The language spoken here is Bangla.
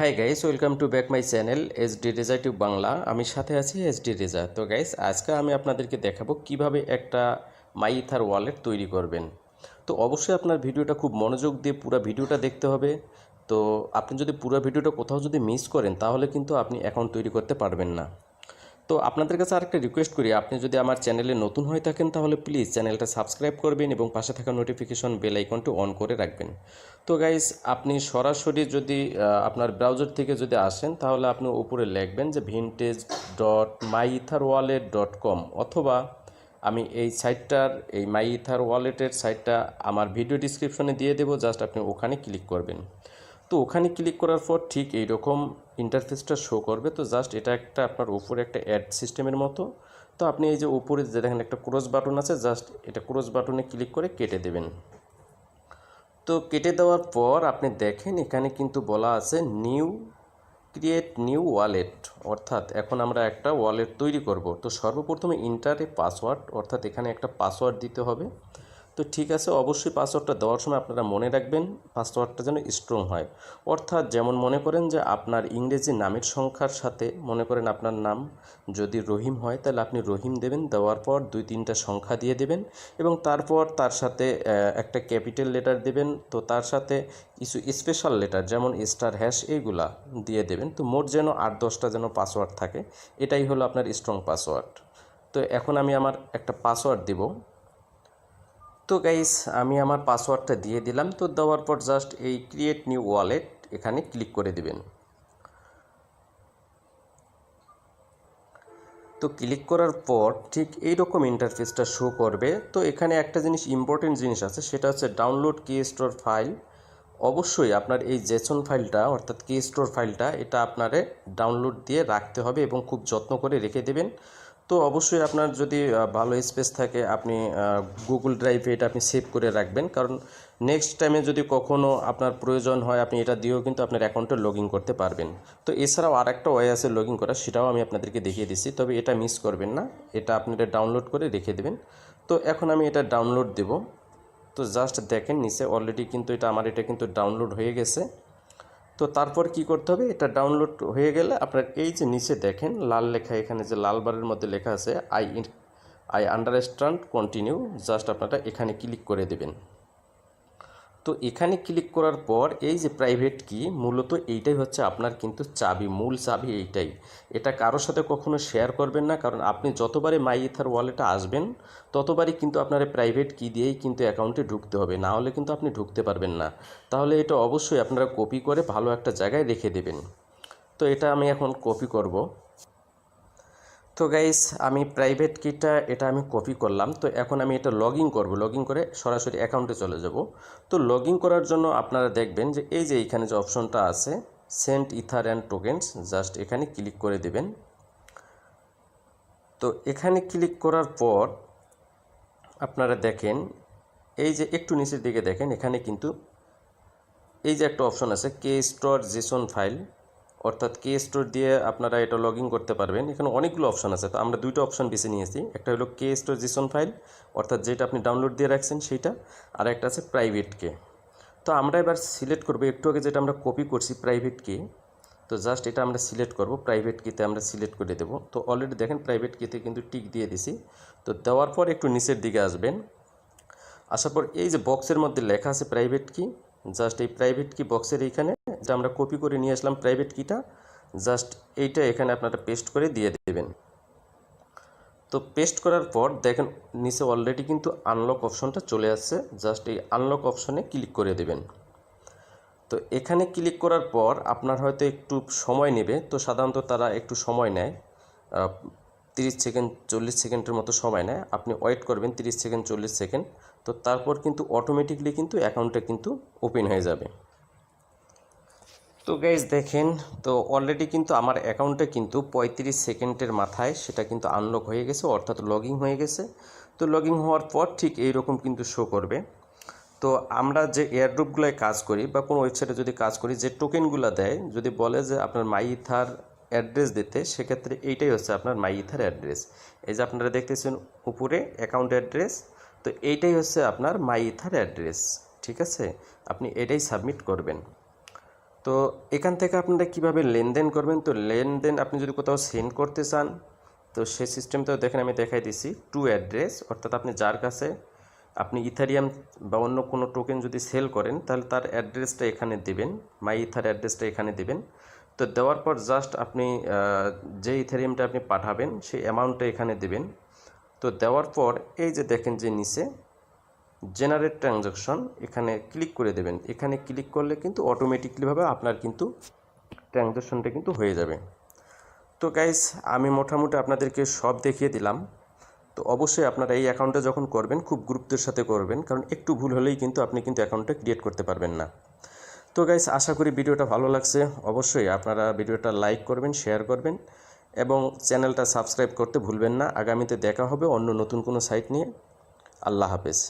Hi guys, welcome to back my channel ReZa TuBe Bangla. আমি সাথে আছি ReZa। তো গাইস, আজকে আমি আপনাদেরকে দেখাবো কিভাবে একটা মাইথার ওয়ালেট তৈরি করবেন। তো অবশ্যই আপনার ভিডিওটা খুব মনোযোগ দিয়ে পুরো ভিডিওটা দেখতে হবে। তো আপনি যদি পুরো ভিডিওটা কোথাও যদি মিস করেন তাহলে কিন্তু আপনি অ্যাকাউন্ট তৈরি করতে পারবেন না। তো আপনাদের কাছে আরেকটা রিকোয়েস্ট করি, আপনি যদি আমার চ্যানেলে নতুন হয়ে থাকেন তাহলে প্লিজ চ্যানেলটা সাবস্ক্রাইব করবেন এবং পাশে থাকা নোটিফিকেশন বেল আইকনটি অন করে রাখবেন। তো গাইস, আপনি সরাসরি যদি আপনার ব্রাউজার থেকে যদি আসেন তাহলে আপনি উপরে লিখবেন যে vintage.myether.com, অথবা আমি এই সাইটটার এই মাইথার ওয়ালেটের সাইটটা আমার ভিডিও ডিসক্রিপশনে দিয়ে দেবো, জাস্ট আপনি ওখানে ক্লিক করবেন। তো ওখানে ক্লিক করার পর ঠিক এইরকম ইন্টারফেসটা শো করবে। তো জাস্ট এটা একটা আপনার উপরে একটা অ্যাড সিস্টেমের মতো। তো আপনি এই যে উপরে যে দেখেন একটা ক্রস বাটন আছে, জাস্ট এটা ক্রস বাটনে ক্লিক করে কেটে দেবেন। তো কেটে দেওয়ার পর আপনি দেখেন এখানে কিন্তু বলা আছে ক্রিয়েট নিউ ওয়ালেট, অর্থাৎ এখন আমরা একটা ওয়ালেট তৈরি করব। তো সর্বপ্রথমে ইন্টার এ পাসওয়ার্ড, অর্থাৎ এখানে একটা পাসওয়ার্ড দিতে হবে। তো ঠিক আছে, অবশ্যই পাসওয়ার্ডটা দেওয়ার সময় আপনারা মনে রাখবেন পাসওয়ার্ডটা যেন স্ট্রং হয়। অর্থাৎ যেমন মনে করেন যে আপনার ইংরেজি নামের সংখ্যার সাথে, মনে করেন আপনার নাম যদি রহিম হয় তাহলে আপনি রহিম দেবেন, দেওয়ার পর 2-3টা সংখ্যা দিয়ে দেবেন এবং তারপর তার সাথে একটা ক্যাপিটাল লেটার দেবেন। তো তার সাথে কিছু স্পেশাল লেটার যেমন স্টার হ্যাশ এইগুলা দিয়ে দেবেন। তো মোট যেন 8-10টা যেন পাসওয়ার্ড থাকে, এটাই হলো আপনার স্ট্রং পাসওয়ার্ড। তো এখন আমি আমার একটা পাসওয়ার্ড দিব। তো গাইস, আমি আমার পাসওয়ার্ডটা দিয়ে দিলাম। তো দেওয়ার পর জাস্ট এই ক্রিয়েট নিউ ওয়ালেট এখানে ক্লিক করে দিবেন। তো ক্লিক করার পর ঠিক এইরকম ইন্টারফেসটা শো করবে। তো এখানে একটা জিনিস ইম্পর্টেন্ট জিনিস আছে, সেটা হচ্ছে ডাউনলোড কি স্টোর ফাইল। অবশ্যই আপনার এই জেসন ফাইলটা অর্থাৎ কি স্টোর ফাইলটা এটা আপনারে ডাউনলোড দিয়ে রাখতে হবে এবং খুব যত্ন করে রেখে দেবেন। তো অবশ্যই আপনার যদি ভালো স্পেস থাকে আপনি গুগল ড্রাইভে এটা আপনি সেভ করে রাখবেন, কারণ নেক্সট টাইমে যদি কখনও আপনার প্রয়োজন হয় আপনি এটা দিয়েও কিন্তু আপনার অ্যাকাউন্টে লগ ইন করতে পারবেন। তো এছাড়াও আরেকটা ওয়ে আছে লগ ইন করা, সেটাও আমি আপনাদেরকে দেখিয়ে দিচ্ছি, তবে এটা মিস করবেন না, এটা আপনি এটা ডাউনলোড করে রেখে দেবেন। তো এখন আমি এটা ডাউনলোড দেব। তো জাস্ট দেখেন নিচে অলরেডি কিন্তু এটা কিন্তু ডাউনলোড হয়ে গেছে। তো তারপর কি করতে হবে, এটা ডাউনলোড হয়ে গেলে আপনার এই যে নিচে দেখেন লাল লেখা, এখানে যে লাল বারের মধ্যে লেখা আছে আই আন্ডারস্ট্যান্ড কন্টিনিউ, জাস্ট আপনারা এখানে ক্লিক করে দেবেন। তো এখানে ক্লিক করার পর এই যে প্রাইভেট কি, মূলত এইটাই হচ্ছে আপনার কিন্তু চাবি, মূল চাবি এইটাই। এটা কারোর সাথে কখনো শেয়ার করবেন না, কারণ আপনি যতবারই মাইথার ওয়ালেটে আসবেন ততবারই কিন্তু আপনার প্রাইভেট কি দিয়েই কিন্তু অ্যাকাউন্টে ঢুকতে হবে, না হলে কিন্তু আপনি ঢুকতে পারবেন না। তাহলে এটা অবশ্যই আপনারা কপি করে ভালো একটা জায়গায় রেখে দেবেন। তো এটা আমি এখন কপি করব। তো গাইস, আমি প্রাইভেট কিটা এটা আমি কপি করলাম। তো এখন আমি এটা লগ ইন করবো, লগ ইন করে সরাসরি অ্যাকাউন্টে চলে যাব। তো লগ ইন করার জন্য আপনারা দেখবেন যে এই যে এইখানে যে অপশনটা আছে send ether and tokens, just এখানে ক্লিক করে দেবেন। তো এখানে ক্লিক করার পর আপনারা দেখেন এই যে একটু নিচের দিকে দেখেন এখানে কিন্তু এই যে একটা অপশন আছে কে স্টোর জেসন ফাইল, অর্থাৎ কে স্টোর দিয়ে আপনারা এটা লগ ইন করতে পারবেন। এখানে অনেকগুলো অপশন আছে, তো আমরা দুইটা অপশন বেছে নিয়েছি। একটা হলো কে স্টোর জেসন ফাইল, অর্থাৎ যেটা আপনি ডাউনলোড দিয়ে রাখছেন সেইটা, আর একটা আছে প্রাইভেট কে। তো আমরা এবার সিলেক্ট করব একটু আগে যেটা আমরা কপি করছি প্রাইভেট কে। তো জাস্ট এটা আমরা সিলেক্ট করব, প্রাইভেট কিতে আমরা সিলেক্ট করে দেব। তো অলরেডি দেখেন প্রাইভেট কিতে কিন্তু টিক দিয়ে দিছি। তো দেওয়ার পর একটু নিচের দিকে আসবেন, আসার পর এই যে বক্সের মধ্যে লেখা আছে প্রাইভেট কি, জাস্ট এই প্রাইভেট কি বক্সের এইখানে যে আমরা কপি করে নিয়ে আসলাম প্রাইভেট কিটা, জাস্ট এইটা এখানে আপনারা পেস্ট করে দিয়ে দেবেন। তো পেস্ট করার পর দেখেন নিচে অলরেডি কিন্তু আনলক অপশনটা চলে আসছে, জাস্ট এই আনলক অপশনে ক্লিক করে দেবেন। তো এখানে ক্লিক করার পর আপনার হয়তো একটু সময় নেবে, তো সাধারণত তারা একটু সময় নেয়, 30 সেকেন্ড 40 সেকেন্ডের মতো সময় নেয়। আপনি ওয়েট করবেন 30 সেকেন্ড 40 সেকেন্ড। তো তারপর কিন্তু অটোমেটিকলি কিন্তু অ্যাকাউন্টটা কিন্তু ওপেন হয়ে যাবে। তো গাইজ দেখেন, তো অলরেডি কিন্তু আমার অ্যাকাউন্টে কিন্তু 35 সেকেন্ডের মাথায় সেটা কিন্তু আনলক হয়ে গেছে, অর্থাৎ লগইন হয়ে গেছে। তো লগইন হওয়ার পর ঠিক এইরকম কিন্তু শো করবে। তো আমরা যে এয়ারড্রপগুলোয় কাজ করি বা কোনো ওয়েবসাইটে যদি কাজ করি, যে টোকেনগুলো দেয় যদি বলে যে আপনার মাইথার অ্যাড্রেস দিতে, সেক্ষেত্রে এইটাই হচ্ছে আপনার মাইথার অ্যাড্রেস। এই যে আপনারা দেখতেছেন উপরে অ্যাকাউন্ট অ্যাড্রেস, তো এইটাই হচ্ছে আপনার মাইথার অ্যাড্রেস। ঠিক আছে, আপনি এটাই সাবমিট করবেন। তো এখান থেকে আপনারা কিভাবে লেনদেন করবেন, তো লেনদেন আপনি যদি কোথাও সেন্ড করতে চান তো সেই সিস্টেমটাও দেখেন আমি দেখাই দিছি। টু অ্যাড্রেস, অর্থাৎ আপনি যার কাছে আপনি ইথারিয়াম বা অন্য কোনো টোকেন যদি সেল করেন তাহলে তার অ্যাড্রেসটা এখানে দেবেন, মাই ইথার অ্যাড্রেসটা এখানে দেবেন। তো দেওয়ার পর জাস্ট আপনি যে ইথারিয়ামটা আপনি পাঠাবেন সেই অ্যামাউন্টটা এখানে দেবেন। তো দেওয়ার পর এই যে দেখেন যে নিচে জেনারেট ট্রানজাকশন এখানে ক্লিক করে দেবেন। এখানে ক্লিক করলে কিন্তু অটোমেটিকলিভাবে আপনার কিন্তু ট্রানজাকশনটা কিন্তু হয়ে যাবে। তো গাইস আমি মোটামুটি আপনাদেরকে সব দেখিয়ে দিলাম। তো অবশ্যই আপনারা এই অ্যাকাউন্টটা যখন করবেন খুব গুরুত্বের সাথে করবেন, কারণ একটু ভুল হলেই কিন্তু আপনি কিন্তু অ্যাকাউন্টটা ক্রিয়েট করতে পারবেন না। তো গাইস আশা করি ভিডিওটা ভালো লাগছে। অবশ্যই আপনারা ভিডিওটা লাইক করবেন, শেয়ার করবেন এবং চ্যানেলটা সাবস্ক্রাইব করতে ভুলবেন না। আগামীতে দেখা হবে অন্য নতুন কোনো সাইট নিয়ে। আল্লাহ হাফেজ।